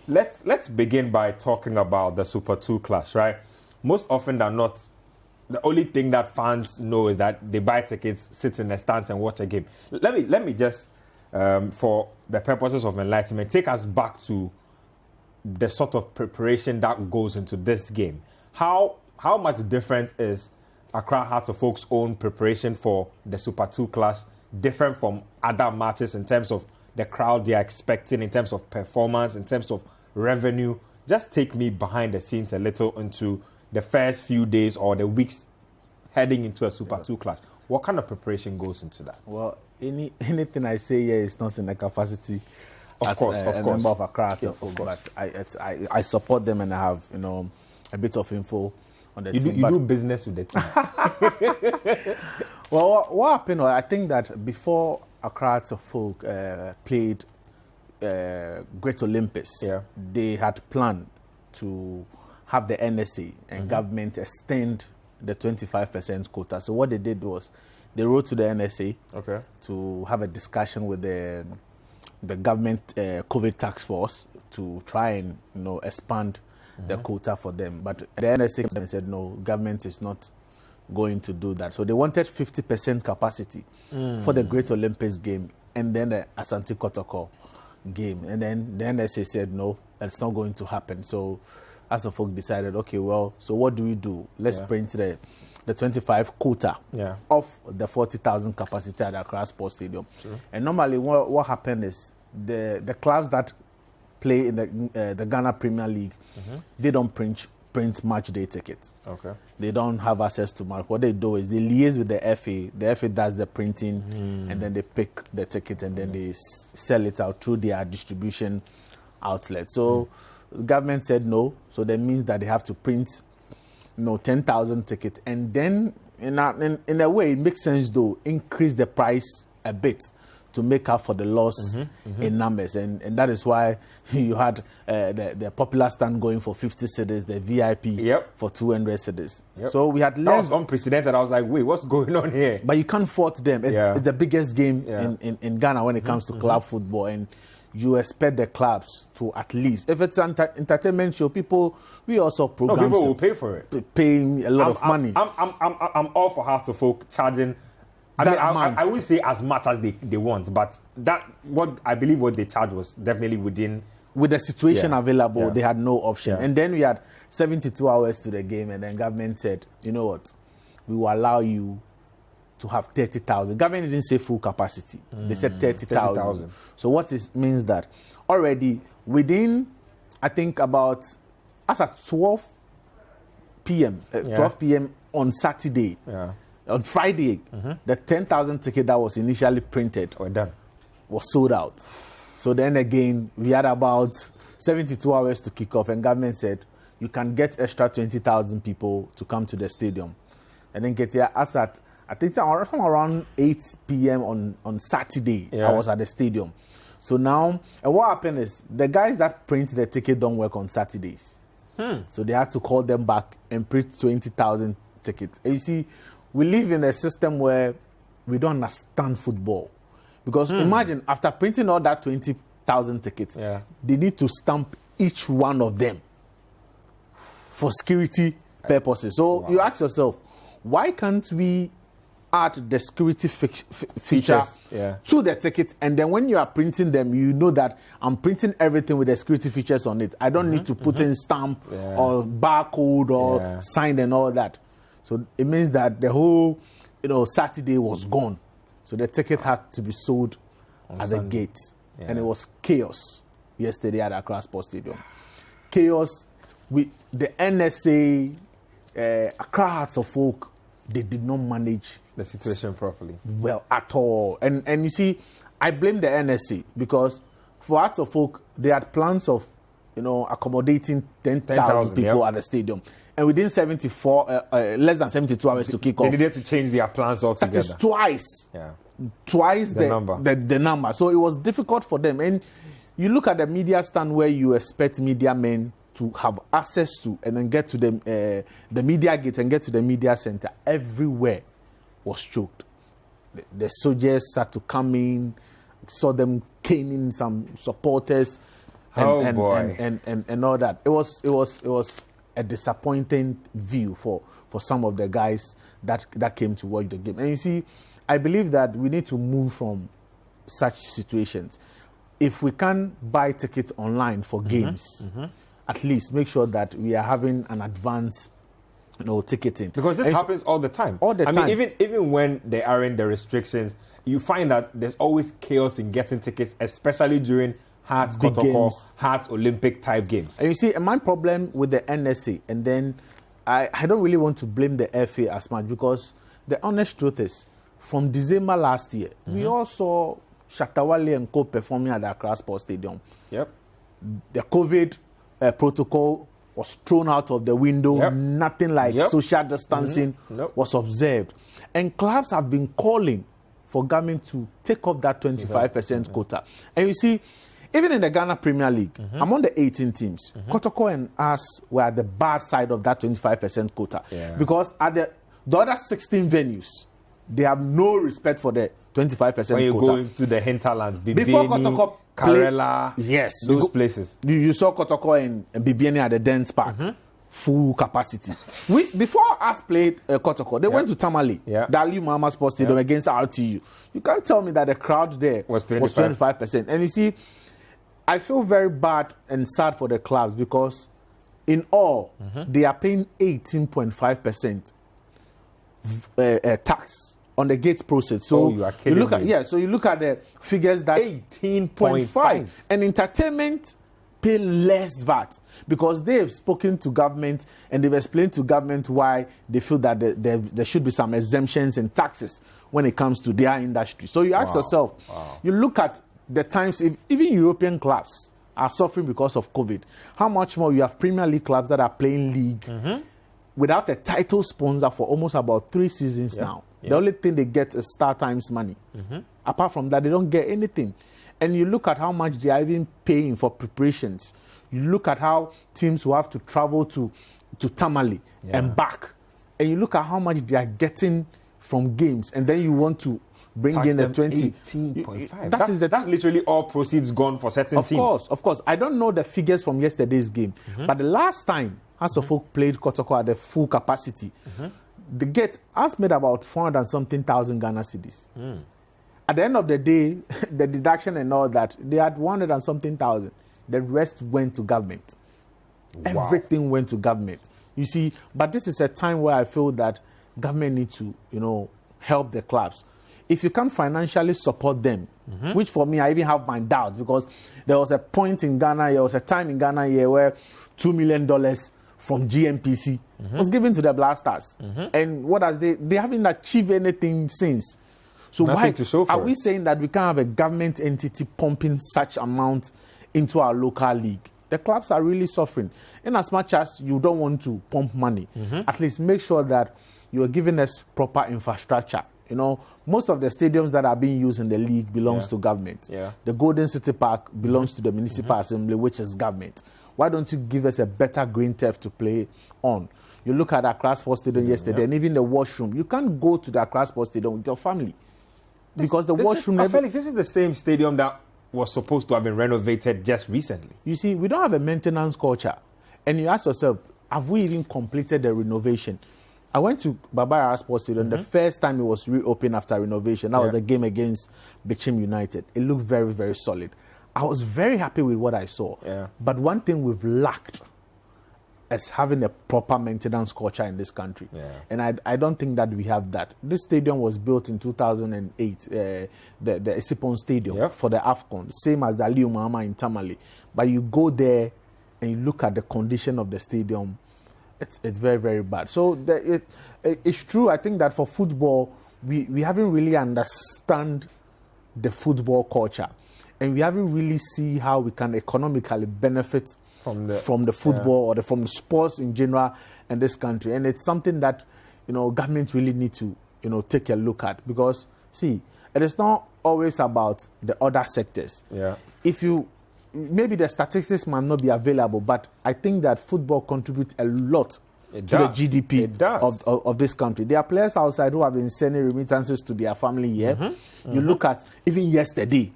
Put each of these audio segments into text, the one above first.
let's begin by talking about the Super 2 clash, right? Most often than not, the only thing that fans know is that they buy tickets, sit in the stands and watch a game. Let me just, for the purposes of enlightenment, take us back to the sort of preparation that goes into this game. How much different is Accra Hearts of Oak's own preparation for the Super 2 clash different from other matches in terms of the crowd they are expecting, in terms of performance, in terms of revenue? Just take me behind the scenes a little into the first few days or the weeks heading into a Super 2 clash. What kind of preparation goes into that? Well, anything I say here is not in the capacity of course, a member of Accra Hearts of Oak, but I support them and I have a bit of info on the team. You do business with the team. Well, what happened? I think that before Accra Hearts of Oak played Great Olympus, they had planned to have the NSA and government extend the 25% quota. So what they did was they wrote to the NSA to have a discussion with the government COVID task force to try and expand the quota for them. But the NSA said no, government is not going to do that. So they wanted 50% capacity for the Great Olympics game and then the Hearts and Kotoko game. And then the NSA said no, that's not going to happen. So Hearts of Oak decided, okay, well, so what do we do? Let's print the 25 quota of the 40,000 capacity at Accra Sports Stadium. Sure. And normally what happened is the clubs that play in the Ghana Premier League, they don't print match day tickets. Okay. They don't have access to match. What they do is they liaise with the FA. The FA does the printing and then they pick the ticket and then they sell it out through their distribution outlet. So the government said no. So that means that they have to print 10,000 tickets. And then in a way, it makes sense though, increase the price a bit to make up for the loss in numbers. And that is why you had the popular stand going for 50 cedis, the VIP for 200 cedis. So we had less. That was unprecedented. I was like, wait, what's going on here? But you can't fault them. It's the biggest game in Ghana when it comes to club football. And you expect the clubs to at least, if it's an entertainment show, we also program. People will pay for it. Paying a lot of money. I'm all for Hearts of Oak charging. I would say as much as they want, but I believe what they charged was definitely within. With the situation available, they had no option. And then we had 72 hours to the game, and then government said, you know what, we will allow you to have 30,000. Government didn't say full capacity. They said 30,000. So what means that already within, I think about, as at 12 p.m. On Saturday, on Friday, the 10,000 ticket that was initially printed was sold out. So then again, we had about 72 hours to kick off, and government said you can get extra 20,000 people to come to the stadium. And then get here as at, I think around 8 p.m. on Saturday, I was at the stadium. So now, and what happened is the guys that print the ticket don't work on Saturdays. So they had to call them back and print 20,000 tickets. And you see, we live in a system where we don't understand football. Because imagine, after printing all that 20,000 tickets, they need to stamp each one of them for security purposes. So you ask yourself, why can't we add the security feature to the ticket, and then when you are printing them, you know that I'm printing everything with the security features on it. I don't need to put in stamp or barcode or sign and all that. So it means that the whole Saturday was gone. So the ticket had to be sold at the gate. And it was chaos yesterday at Accra Sports Stadium. Chaos with the NSA, Accra Hearts of Oak. They did not manage the situation properly. Well, at all. And you see, I blame the NSA because for Hearts of Oak, they had plans of, accommodating 10,000 people at the stadium. And within less than 72 hours to kick off. They needed to change their plans altogether. That is twice. Twice the number. So it was difficult for them. And you look at the media stand where you expect media men to have access to and then get to the media gate and get to the media center. Everywhere was choked. The soldiers had to come in, saw them caning some supporters. and all that. It was a disappointing view for some of the guys that came to watch the game. And you see, I believe that we need to move from such situations. If we can buy tickets online for games, at least make sure that we are having an advance, ticketing. Because this happens all the time. All the time. I mean, even when there aren't the restrictions, you find that there's always chaos in getting tickets, especially during Hearts Kotoko, Hearts Olympic type games. And you see, my problem with the NSA, and then I don't really want to blame the FA as much, because the honest truth is, from December last year, we all saw Shatawale and Co performing at the Accra Sports Stadium. Yep. The COVID protocol was thrown out of the window. Yep. Nothing like social distancing was observed. And clubs have been calling for government to take off that 25% quota. And you see, even in the Ghana Premier League, among the 18 teams, Kotoko and us were at the bad side of that 25% quota. Yeah. Because at the other 16 venues, they have no respect for the 25% quota. When you go into the hinterlands, before Kotoko Karela, yes, those places. You saw Kotoko and Bibiani at the Dance Park. Full capacity. Before us played Kotoko, they went to Tamale, the Ali Muhammad Sports Stadium against RTU. You can't tell me that the crowd there was 25%. And you see, I feel very bad and sad for the clubs, because in all, they are paying 18.5% tax on the gate proceeds. So you are kidding me. So you look at the figures that 18.5, and entertainment pay less VAT, because they've spoken to government and they've explained to government why they feel that there should be some exemptions and taxes when it comes to their industry. So you ask yourself, you look at the times, if even European clubs are suffering because of COVID, how much more you have Premier League clubs that are playing league without a title sponsor for almost about 3 seasons now. The only thing they get is Star Times money. Apart from that, they don't get anything. And you look at how much they are even paying for preparations. You look at how teams will have to travel to Tamale and back. And you look at how much they are getting from games. And then you want to bring in the 18.5. That's literally all proceeds gone for certain teams. Of course. I don't know the figures from yesterday's game. But the last time Hearts of Oak played Kotoko at the full capacity, the gate has made about 400 and something thousand Ghana cedis. At the end of the day, the deduction and all that, they had 100 and something thousand. The rest went to government. Wow. Everything went to government. You see, but this is a time where I feel that government needs to, help the clubs. If you can't financially support them, which for me, I even have my doubts, because there was a point in Ghana, there was a time in Ghana here where $2 million from GMPC was given to the Blasters. And what has they haven't achieved anything since. So why are we saying that we can't have a government entity pumping such amount into our local league? The clubs are really suffering. In as much as you don't want to pump money, at least make sure that you are giving us proper infrastructure. Most of the stadiums that are being used in the league belongs to government. The Golden City Park belongs to the Municipal Assembly, which is government. Why don't you give us a better green turf to play on? You look at Accra Sports Stadium yesterday, and even the washroom. You can't go to the Accra Sports Stadium with your family. Because the washroom... Felix, this is the same stadium that was supposed to have been renovated just recently. You see, we don't have a maintenance culture. And you ask yourself, have we even completed the renovation? I went to Babara Sports Stadium the first time it was reopened after renovation. That was the game against Bichim United. It looked very, very solid. I was very happy with what I saw. But one thing we've lacked is having a proper maintenance culture in this country. And I don't think that we have that. This stadium was built in 2008, the Isipon Stadium for the AFCON, same as the Aliu Mahama in Tamale. But you go there and you look at the condition of the stadium, it's very, very bad. So it's true, I think that for football, we haven't really understand the football culture. And we haven't really see how we can economically benefit from the football or from the sports in general in this country. And it's something that, government really need to, take a look at. Because, see, it is not always about the other sectors. Maybe the statistics might not be available, but I think that football contributes a lot to the GDP of this country. There are players outside who have been sending remittances to their family here. You look at even yesterday.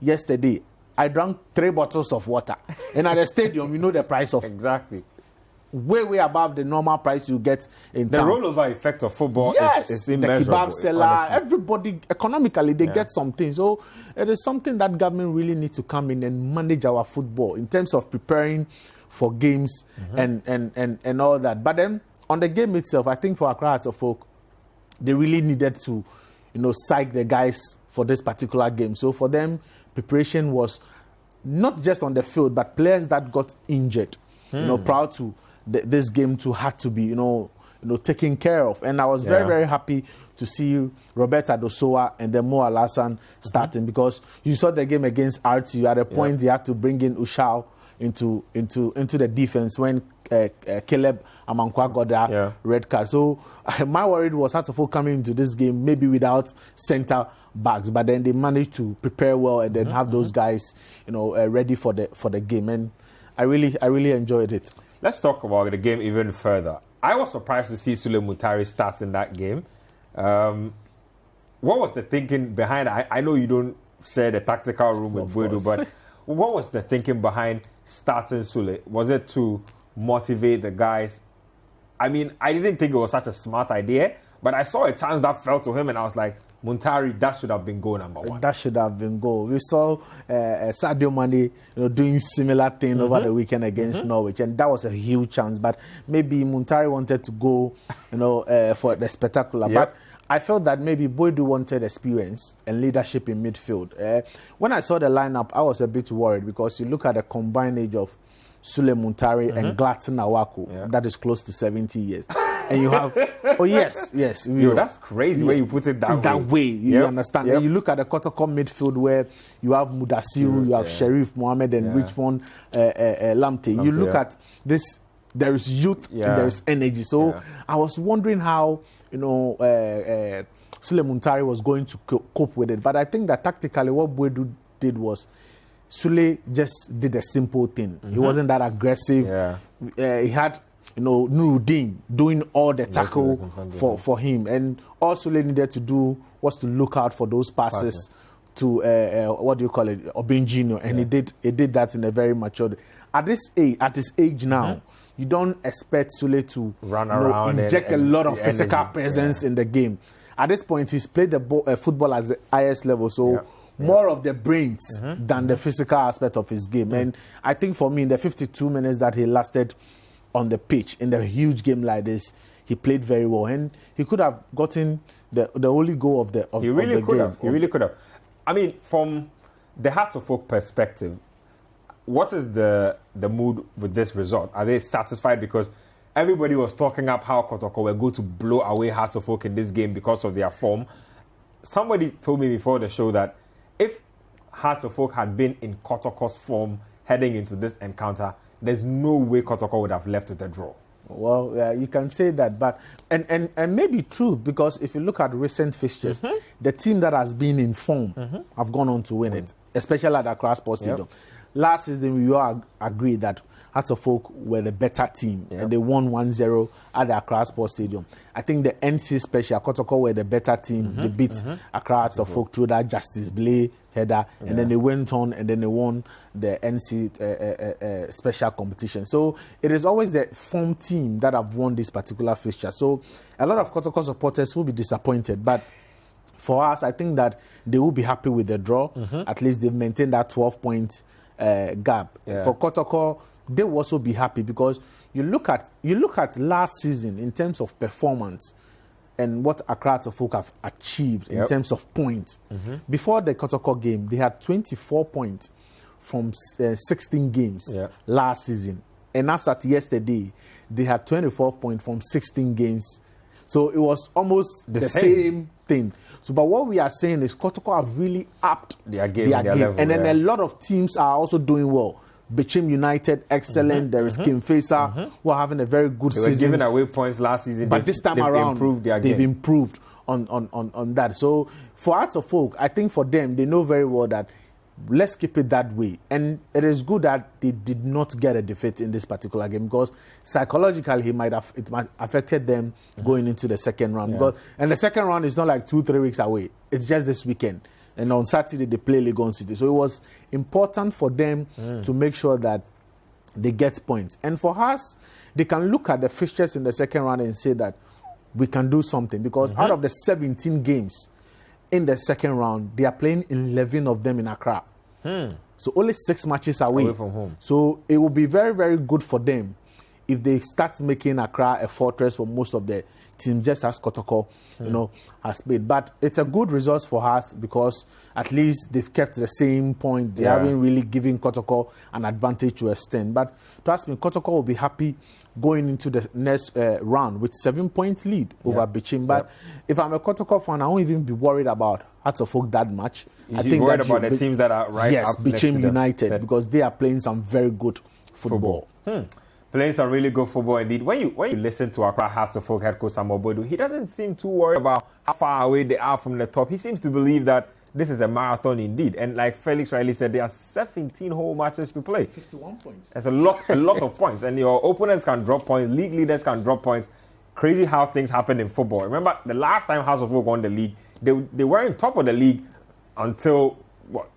Yesterday, I drank 3 bottles of water. And at the stadium, you know the price of exactly. Way above the normal price you get in town. The rollover effect of football is immeasurable. The kebab seller, honestly. Everybody, economically, they get something. So it is something that government really needs to come in and manage our football in terms of preparing for games and all that. But then on the game itself, I think for Accra Hearts and Folk, they really needed to, psych the guys for this particular game. So for them, preparation was not just on the field, but players that got injured, prior to this game had to be, taken care of. And I was very, very happy to see Roberta Dosoa and then Mo Alassane starting because you saw the game against RTU. At a point, they had to bring in Ushao into the defense when Caleb Amankwa got that red card. So my worry was Hearts and Folk coming into this game maybe without center backs, but then they managed to prepare well and then have those guys, ready for the game. And I really enjoyed it. Let's talk about the game even further. I was surprised to see Sulley Muntari start in that game. What was the thinking behind? I know you don't share the tactical room with Boedu, but what was the thinking behind starting Sulley? Was it to motivate the guys? I mean, I didn't think it was such a smart idea, but I saw a chance that fell to him, and I was like, Muntari, that should have been goal number 1. That should have been goal. We saw Sadio Mane doing similar thing over the weekend against Norwich, and that was a huge chance. But maybe Muntari wanted to go, for the spectacular. But I felt that maybe Boedu wanted experience and leadership in midfield. When I saw the lineup, I was a bit worried because you look at the combined age of Sulley Muntari and Gladson Awako, that is close to 70 years. And you have, yes. Yo, that's crazy when you put it that way. You understand? And you look at the Kotoko midfield where you have Mudasiru, you have Sharif Mohammed and Richmond Lamte. You look at this, there is youth and there is energy. So I was wondering how, Sulley Muntari was going to cope with it. But I think that tactically what Boedu did was Sulley just did a simple thing. He wasn't that aggressive. He had, Nuruddin doing all the tackle for him. And all Sulley needed to do was to look out for those passes to, Obinjino. And he did that in a very mature. At his age now, you don't expect Sulley to run around, inject a lot of physical presence in the game. At this point, he's played the football at the highest level. So more of the brains than the physical aspect of his game. And I think for me, in the 52 minutes that he lasted on the pitch in the huge game like this, he played very well. And he could have gotten the only goal of the game. He really could have. I mean, from the Hearts and Folk perspective, what is the mood with this result? Are they satisfied? Because everybody was talking up how Kotoko were going to blow away Hearts and Folk in this game because of their form. Somebody told me before the show that if Hearts and Folk had been in Kotoko's form heading into this encounter, there's no way Kotoko would have left with a draw. Well, you can say that, but and maybe true, because if you look at recent fixtures, the team that has been in form have gone on to win it, especially at Accra Sports Stadium. Last season, we all agreed that Hearts and Folk were the better team, and they won 1-0 at the Accra Sports Stadium. I think the NC Special, Kotoko were the better team. They beat Accra Hearts and Folk through that Justice Blay header, and then they went on and then they won the NC Special competition. So it is always the form team that have won this particular fixture. So a lot of Kotoko supporters will be disappointed, but for us, I think that they will be happy with the draw. At least they've maintained that 12-point gap. For Kotoko, they will also be happy because you look at last season in terms of performance and what Accra Hearts and Folk have achieved in terms of points. Before the Kotoko game, they had 24 points from 16 games last season. And as at yesterday, they had 24 points from 16 games. So it was almost the same thing. So, but what we are saying is Kotoko have really upped their game. Level, and then a lot of teams are also doing well. Bichim United, excellent. There is Kim Faisal, who are having a very good season. They were giving away points last season. But this time around, they've improved on that. So for Hearts and Folk, I think for them, they know very well that let's keep it that way. And it is good that they did not get a defeat in this particular game because psychologically it might affected them going into the second round. And the second round is not like 2-3 weeks away. It's just this weekend. And on Saturday, they play Legon City. So it was important for them to make sure that they get points. And for us, they can look at the fixtures in the second round and say that we can do something. Because out of the 17 games in the second round, they are playing 11 of them in Accra. So only 6 matches away from home. So it will be very, very good for them if they start making Accra a fortress for most of the team, just as Kotoko, has played. But it's a good result for us because at least they've kept the same point. They haven't really given Kotoko an advantage to extend. But trust me, Kotoko will be happy going into the next round with 7-point lead over Bichim. But if I'm a Kotoko fan, I won't even be worried about Hearts of Oak that much. I think worried about the teams that are right up next to Bichim them. United, because they are playing some very good football. Playing some really good football indeed. When you listen to Accra Hearts of Oak head coach Samuel Bodu, he doesn't seem too worried about how far away they are from the top. He seems to believe that this is a marathon indeed. And like Felix Riley said, there are 17 whole matches to play. 51 points. That's a lot of points. And your opponents can drop points. League leaders can drop points. Crazy how things happen in football. Remember, the last time Hearts of Oak won the league, they weren't top of the league until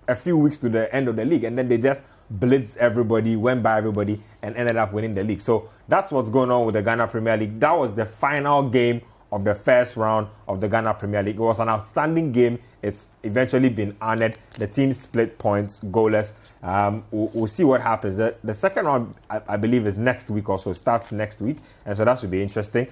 a few weeks to the end of the league. And then they just blitzed everybody, went by everybody, and ended up winning the league. So that's what's going on with the Ghana Premier League. That was the final game of the first round of the Ghana Premier League. It was an outstanding game. It's eventually been honored. The team split points, goalless. We'll see what happens. The second round, I believe, is next week also. Starts next week. And so that should be interesting.